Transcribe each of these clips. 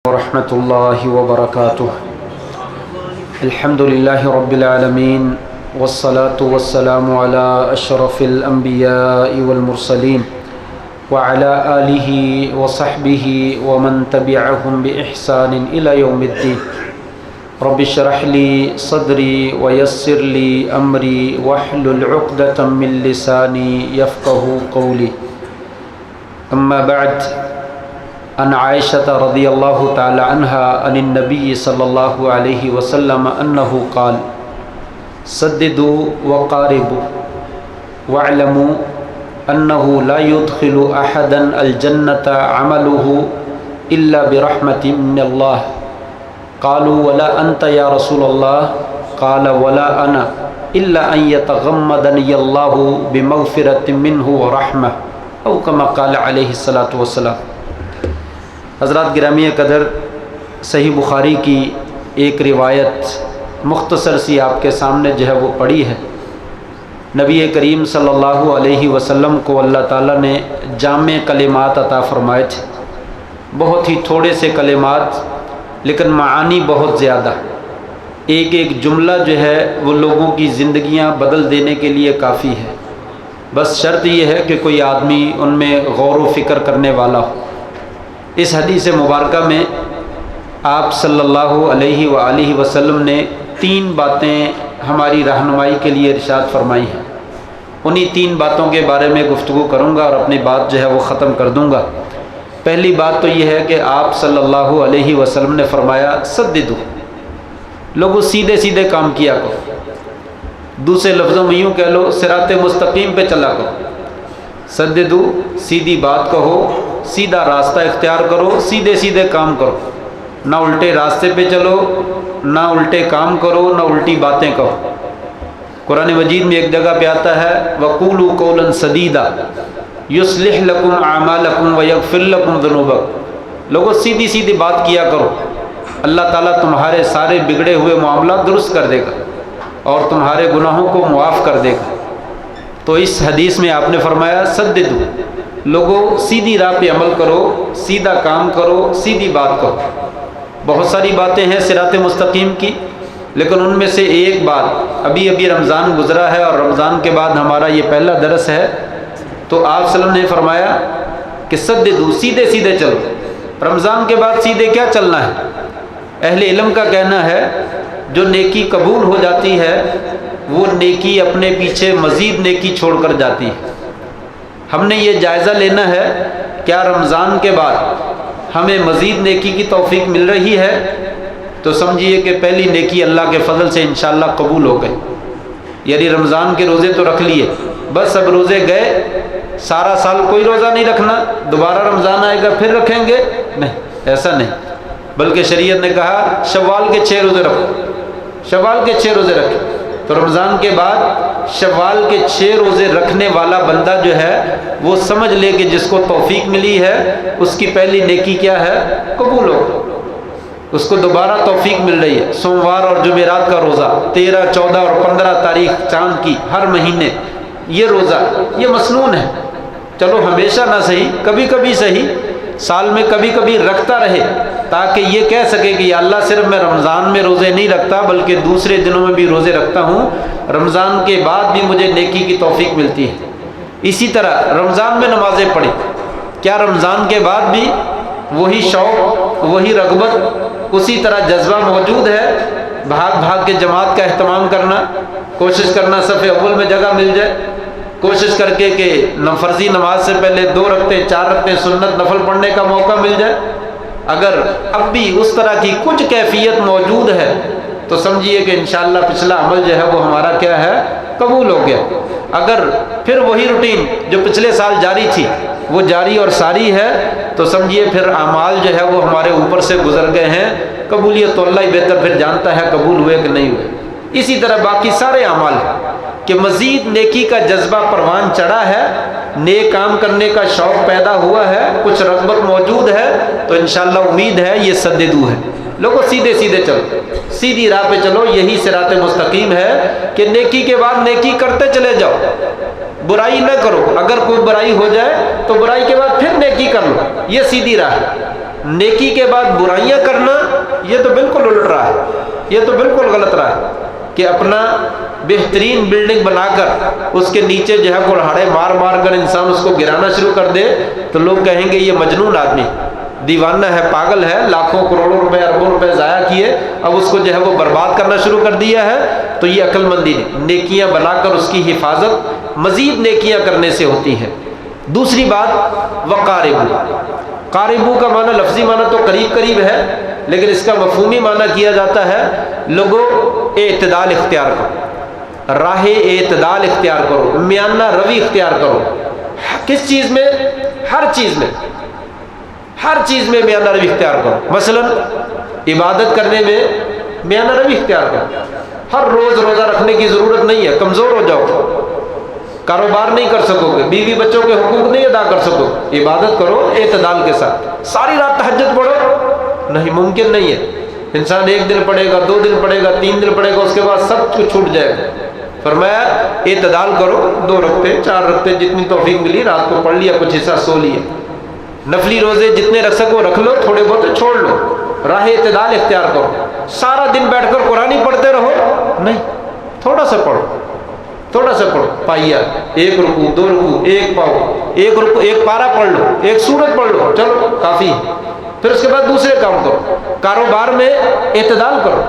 ورحمة الله وبركاته. الحمد لله رب العالمين والصلاة والسلام على أشرف الأنبياء والمرسلين وعلى آله وصحبه ومن تبعهم بإحسان إلى يوم الدين. رب اشرح لي صدري ويسر لي أمري واحلل عقدة من لساني يفقه قولي. أما بعد، عن عائشة رضي الله تعالى عنها عن النبي صلى الله عليه وسلم أنه قال: سددوا وقاربوا واعلموا أنه لا يدخل أحدا الجنة عمله إلا برحمة من الله. قالوا: ولا أنت يا رسول الله؟ قال: ولا أنا إلا أن يتغمدني الله بمغفرة منه ورحمة، أو كما قال عليه الصلاة والسلام. حضرات گرامی قدر، صحیح بخاری کی ایک روایت مختصر سی آپ کے سامنے جو ہے وہ پڑھی ہے. نبی کریم صلی اللہ علیہ وسلم کو اللہ تعالیٰ نے جامع کلمات عطا فرمائے تھے. بہت ہی تھوڑے سے کلمات لیکن معانی بہت زیادہ. ایک ایک جملہ جو ہے وہ لوگوں کی زندگیاں بدل دینے کے لیے کافی ہے. بس شرط یہ ہے کہ کوئی آدمی ان میں غور و فکر کرنے والا ہو. اس حدیث مبارکہ میں آپ صلی اللہ علیہ وآلہ وسلم نے 3 باتیں ہماری رہنمائی کے لیے ارشاد فرمائی ہیں. انہی 3 باتوں کے بارے میں گفتگو کروں گا اور اپنی بات جو ہے وہ ختم کر دوں گا. پہلی بات تو یہ ہے کہ آپ صلی اللہ علیہ وسلم نے فرمایا: سددو، لوگوں سیدھے سیدھے کام کیا کرو. دوسرے لفظوں میں یوں کہہ لو، صراط مستقیم پہ چلا کرو. سددو، سیدھی بات کہو، سیدھا راستہ اختیار کرو، سیدھے سیدھے کام کرو. نہ الٹے راستے پہ چلو، نہ الٹے کام کرو، نہ الٹی باتیں کہو. قرآن مجید میں ایک جگہ پہ آتا ہے: وَقُولُوا قَوْلًا سَدِيدًا يُصْلِحْ لَكُمْ أَعْمَالَكُمْ وَيَغْفِرْ لَكُمْ ذُنُوبَكُمْ. لوگوں سیدھی سیدھی بات کیا کرو، اللہ تعالیٰ تمہارے سارے بگڑے ہوئے معاملات درست کر دے گا اور تمہارے گناہوں کو معاف کر دے گا. تو اس حدیث میں آپ نے فرمایا: سددو، لوگوں سیدھی راہ پہ عمل کرو، سیدھا کام کرو، سیدھی بات کرو. بہت ساری باتیں ہیں صراط مستقیم کی، لیکن ان میں سے ایک بات، ابھی رمضان گزرا ہے اور رمضان کے بعد ہمارا یہ پہلا درس ہے. تو آپ صلی اللہ علیہ وسلم نے فرمایا کہ سددو، سیدھے سیدھے چلو. رمضان کے بعد سیدھے کیا چلنا ہے؟ اہل علم کا کہنا ہے جو نیکی قبول ہو جاتی ہے وہ نیکی اپنے پیچھے مزید نیکی چھوڑ کر جاتی ہے. ہم نے یہ جائزہ لینا ہے کیا رمضان کے بعد ہمیں مزید نیکی کی توفیق مل رہی ہے؟ تو سمجھیے کہ پہلی نیکی اللہ کے فضل سے انشاءاللہ قبول ہو گئی. یعنی رمضان کے روزے تو رکھ لیے، بس اب روزے گئے، سارا سال کوئی روزہ نہیں رکھنا، دوبارہ رمضان آئے گا پھر رکھیں گے؟ نہیں، ایسا نہیں. بلکہ شریعت نے کہا شوال کے 6 روزے رکھو، شوال کے 6 روزے رکھو. تو رمضان کے بعد شوال کے 6 روزے رکھنے والا بندہ جو ہے وہ سمجھ لے کہ جس کو توفیق ملی ہے اس کی پہلی نیکی کیا ہے؟ قبول ہو. اس کو دوبارہ توفیق مل رہی ہے. سوموار اور جمعرات کا روزہ، 13، 14 اور 15 تاریخ چاند کی ہر مہینے یہ روزہ، یہ مسنون ہے. چلو ہمیشہ نہ صحیح، کبھی کبھی صحیح، سال میں کبھی کبھی رکھتا رہے تاکہ یہ کہہ سکے کہ یا اللہ صرف میں رمضان میں روزے نہیں رکھتا بلکہ دوسرے دنوں میں بھی روزے رکھتا ہوں، رمضان کے بعد بھی مجھے نیکی کی توفیق ملتی ہے. اسی طرح رمضان میں نمازیں پڑھی، کیا رمضان کے بعد بھی وہی شوق، وہی رغبت، اسی طرح جذبہ موجود ہے؟ بھاگ بھاگ کے جماعت کا اہتمام کرنا، کوشش کرنا صف اول میں جگہ مل جائے، کوشش کر کے کہ فرضی نماز سے پہلے 2 رکعتیں 4 رکعتیں سنت نفل پڑھنے کا موقع مل جائے. اگر اب بھی اس طرح کی کچھ کیفیت موجود ہے تو سمجھیے کہ انشاءاللہ پچھلا عمل جو ہے وہ ہمارا کیا ہے؟ قبول ہو گیا. اگر پھر وہی روٹین جو پچھلے سال جاری تھی وہ جاری اور ساری ہے تو سمجھیے پھر اعمال جو ہے وہ ہمارے اوپر سے گزر گئے ہیں. قبولیت تو اللہ ہی بہتر پھر جانتا ہے قبول ہوئے کہ نہیں ہوئے. اسی طرح باقی سارے اعمال کہ مزید نیکی کا جذبہ پروان چڑھا ہے، نیک کام کرنے کا شوق پیدا ہوا ہے، کچھ رغبت موجود ہے تو انشاءاللہ امید ہے یہ سددو ہے. لوگوں سیدھے سیدھے چلو، سیدھی راہ پہ چلو. یہی صراط مستقیم ہے کہ نیکی کے بعد نیکی کرتے چلے جاؤ، برائی نہ کرو. اگر کوئی برائی ہو جائے تو برائی کے بعد پھر نیکی کر لو. یہ سیدھی راہ ہے. نیکی کے بعد برائیاں کرنا یہ تو بالکل الٹ رہا ہے، یہ تو بالکل غلط رہا ہے کہ اپنا بہترین بلڈنگ بنا کر اس کے نیچے جو ہے کڑھاڑے مار مار کر انسان اس کو گرانا شروع کر دے تو لوگ کہیں گے یہ مجنون آدمی، دیوانہ ہے، پاگل ہے، لاکھوں کروڑوں روپے اربوں روپے ضائع کیے، اب اس کو جو ہے وہ برباد کرنا شروع کر دیا ہے، تو یہ عقل مندی نہیں۔ نیکیاں بنا کر اس کی حفاظت مزید نیکیاں کرنے سے ہوتی ہے۔ دوسری بات وقاربو، قاربو کا معنی لفظی معنی تو قریب قریب ہے، لیکن اس کا مفہومی معنی کیا جاتا ہے لوگوں اعتدال اختیار کرو، راہ اعتدال اختیار کرو، میانہ روی اختیار کرو۔ کس چیز میں؟ ہر چیز میں، ہر چیز میں میانہ روی اختیار کرو۔ مثلا عبادت کرنے میں میانہ روی اختیار کرو، ہر روز روزہ رکھنے کی ضرورت نہیں ہے، کمزور ہو جاؤ، کاروبار نہیں کر سکو گے، بیوی بچوں کے حقوق نہیں ادا کر سکو، عبادت کرو اعتدال کے ساتھ۔ ساری رات تہجد پڑھو، نہیں، ممکن نہیں ہے۔ انسان 1 دن پڑھے گا، 2 دن پڑھے گا، 3 دن پڑھے گا، اس کے بعد سب کچھ چھوٹ جائے گا۔ فرمایا اعتدال کرو، 2 رکعتیں 4 رکعتیں جتنی توفیق ملی رات کو پڑھ لیا، کچھ حصہ سو لیا۔ نفلی روزے جتنے رکھ سکو رکھ لو، تھوڑے بہت چھوڑ لو، راہ اعتدال اختیار کرو۔ سارا دن بیٹھ کر قرآن ہی پڑھتے رہو، نہیں، تھوڑا سا پڑھو، تھوڑا سا پڑھو، پائیا 1 رکوع 2 رکوع 1 پاؤ، 1 رکوع 1 پارہ پڑھ لو، 1 سورت پڑھ لو، چلو کافی۔ پھر اس کے بعد دوسرے کام کرو، کاروبار میں اعتدال کرو،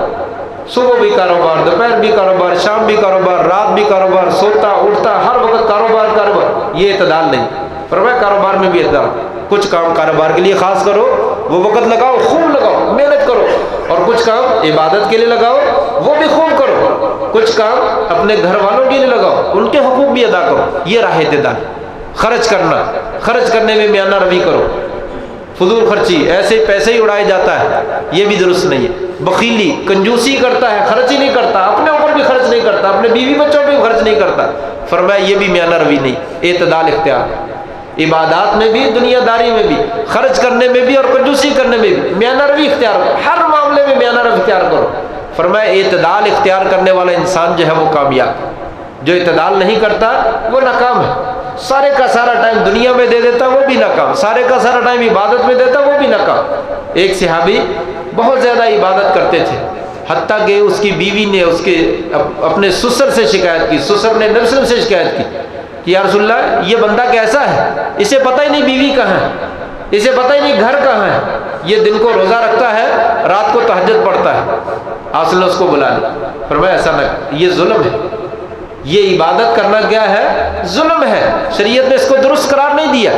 صبح بھی کاروبار، دوپہر بھی کاروبار، شام بھی کاروبار، رات بھی کاروبار، سوتا اٹھتا ہر وقت کاروبار کاروبار، یہ اعتدال نہیں۔ فرمایا کاروبار میں بھی اعتدال، کچھ کام کاروبار کے لیے خاص کرو، وہ وقت لگاؤ، خوب لگاؤ، محنت کرو، اور کچھ کام عبادت کے لیے لگاؤ، وہ بھی خوب کرو، کچھ کام اپنے گھر والوں کے لیے لگاؤ، ان کے حقوق بھی ادا کرو، یہ راہ اعتدال۔ خرچ کرنا، خرچ کرنے میں میانہ روی کرو، فضول خرچی، ایسے پیسے ہی اڑایا جاتا ہے، یہ بھی درست نہیں ہے۔ بخیلی، کنجوسی کرتا ہے، خرچ ہی نہیں کرتا، اپنے اوپر بھی خرچ نہیں کرتا، اپنے بیوی بچوں پہ بھی خرچ نہیں کرتا، فرمایا یہ بھی میانہ روی نہیں، اعتدال اختیار۔ عبادات میں بھی، دنیا داری میں بھی، خرچ کرنے میں بھی اور کنجوسی کرنے میں بھی میانہ روی اختیار کرو، ہر معاملے میں میانہ روی اختیار کرو۔ فرمایا اعتدال اختیار کرنے والا انسان جو ہے وہ کامیاب، جو اعتدال نہیں کرتا وہ ناکام ہے۔ سارے کا سارا ٹائم دنیا میں دے دیتا وہ بھی ناکام، سارے کا سارا ٹائم عبادت میں دیتا وہ بھی ناکام۔ ایک صحابی بہت زیادہ عبادت کرتے تھے، حتیٰ کہ اس کی بیوی نے اس کے اپنے سسر سے شکایت کی، سسر نے نبی صلی اللہ علیہ وسلم سے شکایت کی کہ یا رسول اللہ یہ بندہ کیسا ہے، اسے پتہ ہی نہیں بیوی کہاں ہے، اسے پتہ ہی نہیں گھر کہاں ہے، یہ دن کو روزہ رکھتا ہے، رات کو تہجد پڑھتا ہے۔ آپ نے اس کو بلا لیا، فرمایا ایسا نہ، یہ ظلم ہے، یہ عبادت کرنا کیا ہے؟ ظلم ہے، شریعت نے اس کو درست قرار نہیں دیا۔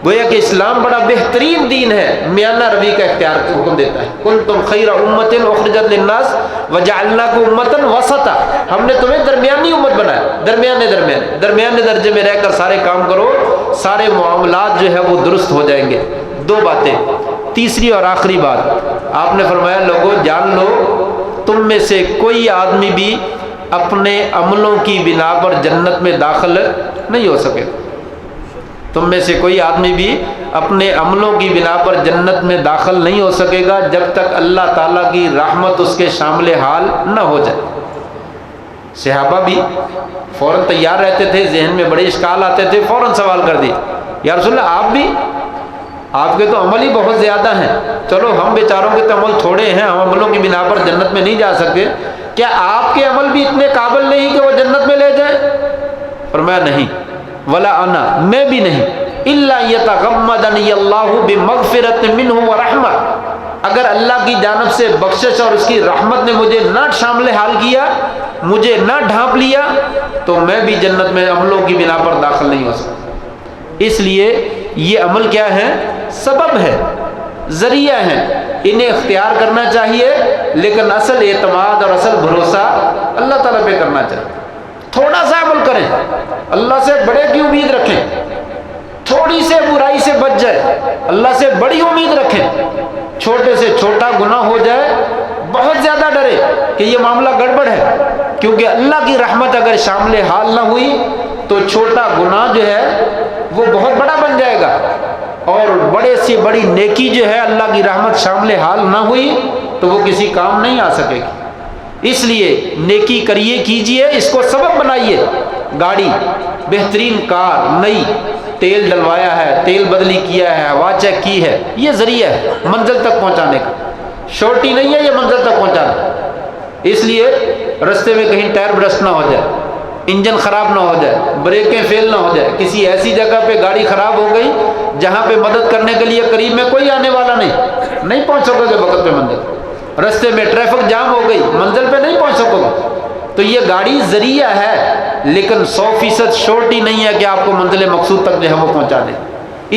گویا کہ اسلام بڑا بہترین دین ہے، میانہ روی کا اختیار حکم دیتا ہے۔ کنتم خیر امۃ اخرجت للناس وجعلناکم امۃ وسطا، ہم نے تمہیں درمیانی امت بنایا، درمیانے درجے میں رہ کر سارے کام کرو، سارے معاملات جو ہے وہ درست ہو جائیں گے۔ 2 باتیں، تیسری اور آخری بات آپ نے فرمایا لوگوں جان لو تم میں سے کوئی آدمی بھی اپنے عملوں کی بنا پر جنت میں داخل نہیں ہو سکے، تم میں سے کوئی آدمی بھی اپنے عملوں کی بنا پر جنت میں داخل نہیں ہو سکے گا جب تک اللہ تعالیٰ کی رحمت اس کے شامل حال نہ ہو جائے۔ صحابہ بھی فوراً تیار رہتے تھے، ذہن میں بڑے اشکال آتے تھے، فوراً سوال کر دیے یا رسول اللہ آپ بھی، آپ کے تو عمل ہی بہت زیادہ ہیں، چلو ہم بیچاروں کے تو عمل تھوڑے ہیں، ہم عملوں کی بنا پر جنت میں نہیں جا سکتے، کیا آپ کے عمل بھی اتنے قابل نہیں کہ وہ جنت میں لے جائیں؟ فرمایا نہیں، ولا انا، میں بھی نہیں، الا یتغمدنی اللہ بمغفرت منہ ورحمہ، اگر اللہ کی جانب سے بخشش اور اس کی رحمت نے مجھے نہ شامل حال کیا، مجھے نہ ڈھانپ لیا، تو میں بھی جنت میں عملوں کی بنا پر داخل نہیں ہو سکتا۔ اس لیے یہ عمل کیا ہے؟ سبب ہے، ذریعہ ہیں، انہیں اختیار کرنا چاہیے، لیکن اصل اعتماد اور اصل بھروسہ اللہ تعالیٰ پہ کرنا چاہیے۔ تھوڑا سا عمل کریں، اللہ سے بڑے کی امید رکھیں، تھوڑی سے برائی سے بچ جائے، اللہ سے بڑی امید رکھیں، چھوٹے سے چھوٹا گناہ ہو جائے بہت زیادہ ڈرے کہ یہ معاملہ گڑبڑ ہے، کیونکہ اللہ کی رحمت اگر شامل حال نہ ہوئی تو چھوٹا گناہ جو ہے وہ بہت بڑا بن جائے گا، اور بڑے سے بڑی نیکی جو ہے اللہ کی رحمت شامل حال نہ ہوئی تو وہ کسی کام نہیں آ سکے گی۔ اس لیے نیکی کریے، کیجئے، اس کو سبب بنائیے، گاڑی بہترین کار نئی تیل ڈلوایا ہے، تیل بدلی کیا ہے، ہوا چیک کی ہے، یہ ذریعہ ہے منزل تک پہنچانے کا، شورٹی نہیں ہے یہ منزل تک پہنچانا۔ اس لیے رستے میں کہیں ٹائر برسٹ نہ ہو جائے، انجن خراب نہ ہو جائے، بریکیں فیل نہ ہو جائے، کسی ایسی جگہ پہ گاڑی خراب ہو گئی جہاں پہ مدد کرنے کے لیے قریب میں کوئی آنے والا نہیں پہنچ سکو گے وقت پہ منزل، رستے میں ٹریفک جام ہو گئی منزل پہ نہیں پہنچ سکو گے۔ تو یہ گاڑی ذریعہ ہے لیکن 100% شورٹی نہیں ہے کہ آپ کو منزل مقصود تک جو ہے وہ پہنچا دے۔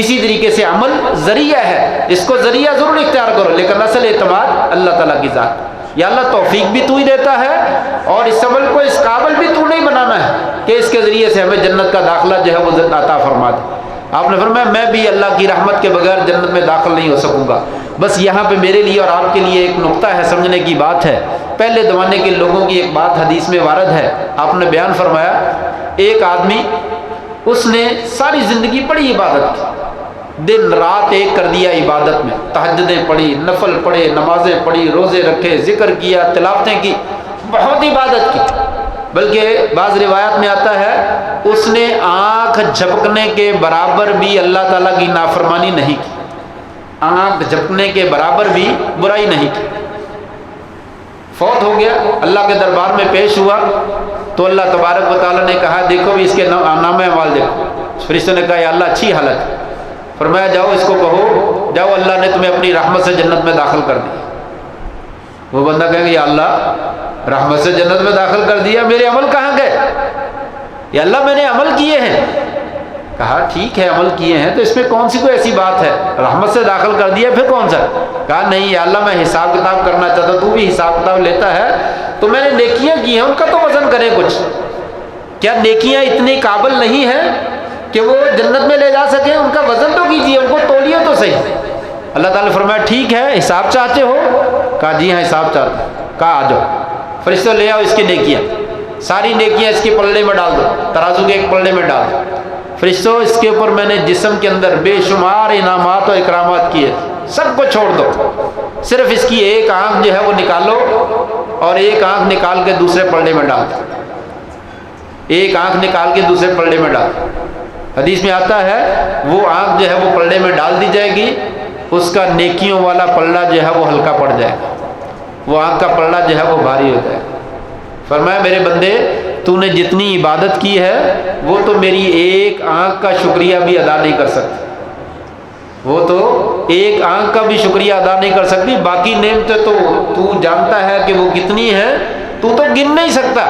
اسی طریقے سے عمل ذریعہ ہے، اس کو ذریعہ ضرور اختیار کرو لیکن اصل اعتماد اللہ تعالیٰ کی ذات۔ یا اللہ توفیق بھی تو ہی دیتا ہے اور اس عمل کو اس قابل بھی تو نہیں بنانا ہے کہ اس کے ذریعے سے ہمیں جنت کا داخلہ جو ہے وہ عطا فرما دے۔ آپ نے فرمایا میں بھی اللہ کی رحمت کے بغیر جنت میں داخل نہیں ہو سکوں گا۔ بس یہاں پہ میرے لیے اور آپ کے لیے ایک نقطہ ہے، سمجھنے کی بات ہے۔ پہلے زمانے کے لوگوں کی ایک بات حدیث میں وارد ہے، آپ نے بیان فرمایا ایک آدمی اس نے ساری زندگی بڑی عبادت کی، دن رات ایک کر دیا عبادت میں، تہجدیں پڑھی، نفل پڑھے، نمازیں پڑھی، روزے رکھے، ذکر کیا، تلاوتیں کی، بہت عبادت کی، بلکہ بعض روایات میں آتا ہے اس نے آنکھ جھپکنے کے برابر بھی اللہ تعالیٰ کی نافرمانی نہیں کی، آنکھ جھپکنے کے برابر بھی برائی نہیں کی۔ فوت ہو گیا، اللہ کے دربار میں پیش ہوا تو اللہ تبارک و تعالیٰ نے کہا دیکھو بھی اس کے نام اعمال دیکھو۔ فرشتوں نے کہا یا اللہ اچھی حالت ہے، فرمایا جاؤ اس کو کہو جاؤ اللہ نے تمہیں اپنی رحمت سے جنت میں داخل کر دیا۔ وہ بندہ کہے گا یا اللہ رحمت سے جنت میں داخل کر دیا، میرے عمل کہاں گئے؟ یا اللہ میں نے عمل کیے ہیں۔ کہا ٹھیک ہے عمل کیے ہیں تو اس میں کون سی کوئی ایسی بات ہے، رحمت سے داخل کر دیا پھر کون سا؟ کہا نہیں یا اللہ میں حساب کتاب کرنا چاہتا، تو بھی حساب کتاب لیتا ہے تو میں نے نیکیاں کی ہیں ان کا تو وزن کرے کچھ، کیا نیکیاں اتنی قابل نہیں ہیں کہ وہ جنت میں لے جا سکیں؟ ان کا وزن تو کیجیے، ان کو تولیے تو صحیح۔ اللہ تعالیٰ نے فرمایا ٹھیک ہے حساب چاہتے ہو؟ کہا جی ہاں حساب چاہتا ہوں۔ کہا آ جاؤ، فرشتوں لے آؤ اس کی نیکیاں، ساری نیکیاں اس کے پلڑے میں ڈال دو، ترازو کے ایک پلڑے میں ڈال دو۔ فرشتوں اس کے اوپر میں نے جسم کے اندر بے شمار انعامات و اکرامات کیے، سب کو چھوڑ دو، صرف اس کی ایک آنکھ جو ہے وہ نکالو اور ایک آنکھ نکال کے دوسرے پلڑے میں ڈال دو، ایک آنکھ نکال کے دوسرے پلڑے میں ڈال دو۔ حدیث میں آتا ہے وہ آنکھ جو ہے وہ پلڑے میں ڈال دی جائے گی، اس کا نیکیوں والا پلڑا جو ہے وہ ہلکا پڑ جائے گا، وہ آنکھ کا پلڑا جو ہے وہ بھاری ہو جائے گا۔ فرمایا میرے بندے تو نے جتنی عبادت کی ہے وہ تو میری ایک آنکھ کا شکریہ بھی ادا نہیں کر سکتی، وہ تو ایک آنکھ کا بھی شکریہ ادا نہیں کر سکتی، باقی نعمتیں تو جانتا ہے کہ وہ کتنی ہیں، تو گن نہیں سکتا۔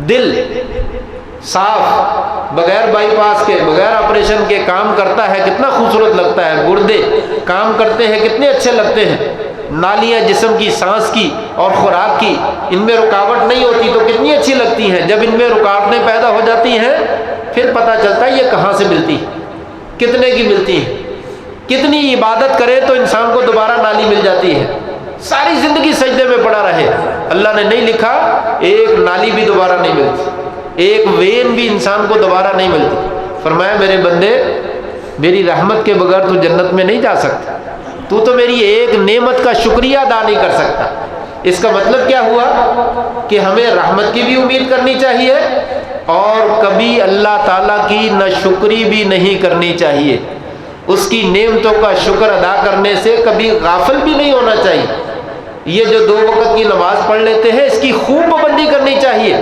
دل صاف بغیر بائی پاس کے بغیر آپریشن کے کام کرتا ہے کتنا خوبصورت لگتا ہے، گردے کام کرتے ہیں کتنے اچھے لگتے ہیں، نالیاں جسم کی سانس کی اور خوراک کی ان میں رکاوٹ نہیں ہوتی تو کتنی اچھی لگتی ہیں، جب ان میں رکاوٹیں پیدا ہو جاتی ہیں پھر پتہ چلتا ہے یہ کہاں سے ملتی ہے، کتنے کی ملتی ہے، کتنی عبادت کرے تو انسان کو دوبارہ نالی مل جاتی ہے، ساری زندگی سجدے میں پڑا رہے اللہ نے نہیں لکھا ایک نالی بھی دوبارہ نہیں ملتی، ایک وین بھی انسان کو دوبارہ نہیں ملتی۔ فرمایا میرے بندے میری رحمت کے بغیر تو جنت میں نہیں جا سکتا، تو میری ایک نعمت کا شکریہ ادا نہیں کر سکتا۔ اس کا مطلب کیا ہوا کہ ہمیں رحمت کی بھی امید کرنی چاہیے اور کبھی اللہ تعالیٰ کی ناشکری بھی نہیں کرنی چاہیے، اس کی نعمتوں کا شکر ادا کرنے سے کبھی غافل بھی نہیں ہونا چاہیے۔ یہ جو 2 وقت کی نماز پڑھ لیتے ہیں اس کی خوب پابندی کرنی چاہیے،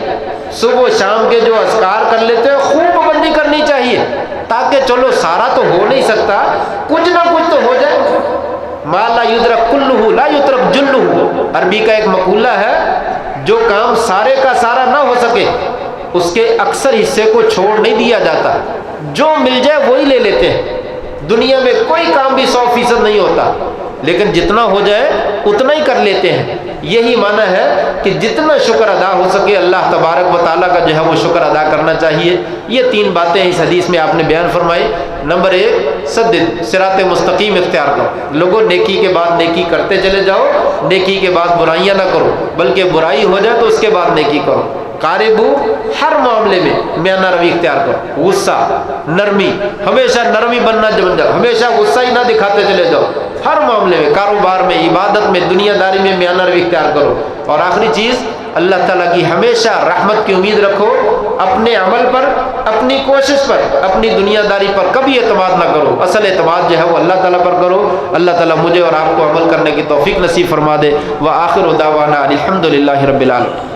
صبح و شام کے جو اذکار کر لیتے ہیں خوب پابندی کرنی چاہیے، تاکہ چلو سارا تو ہو نہیں سکتا کچھ نہ کچھ تو ہو جائے۔ ما لا یدرک کلہ لا یترک جلہ، عربی کا ایک مقولہ ہے جو کام سارے کا سارا نہ ہو سکے اس کے اکثر حصے کو چھوڑ نہیں دیا جاتا، جو مل جائے وہی لے لیتے ہیں۔ دنیا میں کوئی کام بھی 100% نہیں ہوتا، لیکن جتنا ہو جائے اتنا ہی کر لیتے ہیں۔ یہی معنی ہے کہ جتنا شکر ادا ہو سکے اللہ تبارک و تعالیٰ کا جو ہے وہ شکر ادا کرنا چاہیے۔ یہ 3 باتیں اس حدیث میں آپ نے بیان فرمائی۔ نمبر 1 سدد صراط مستقیم اختیار کرو، لوگوں نیکی کے بعد نیکی کرتے چلے جاؤ، نیکی کے بعد برائیاں نہ کرو، بلکہ برائی ہو جائے تو اس کے بعد نیکی کرو۔ قاربو ہر معاملے میں میانہ روی اختیار کرو، غصہ نرمی، ہمیشہ نرمی بننا بن جاؤ، ہمیشہ غصہ ہی نہ دکھاتے چلے جاؤ، ہر معاملے میں کاروبار میں عبادت میں دنیا داری میں میانہ روی اختیار کرو۔ اور آخری چیز اللہ تعالیٰ کی ہمیشہ رحمت کی امید رکھو اپنے عمل پر، اپنی کوشش پر، اپنی دنیا داری پر کبھی اعتماد نہ کرو، اصل اعتماد جو ہے وہ اللہ تعالیٰ پر کرو۔ اللہ تعالیٰ مجھے اور آپ کو عمل کرنے کی توفیق نصیب فرما دے۔ وآخر دعوانا الحمد للہ رب العالمین۔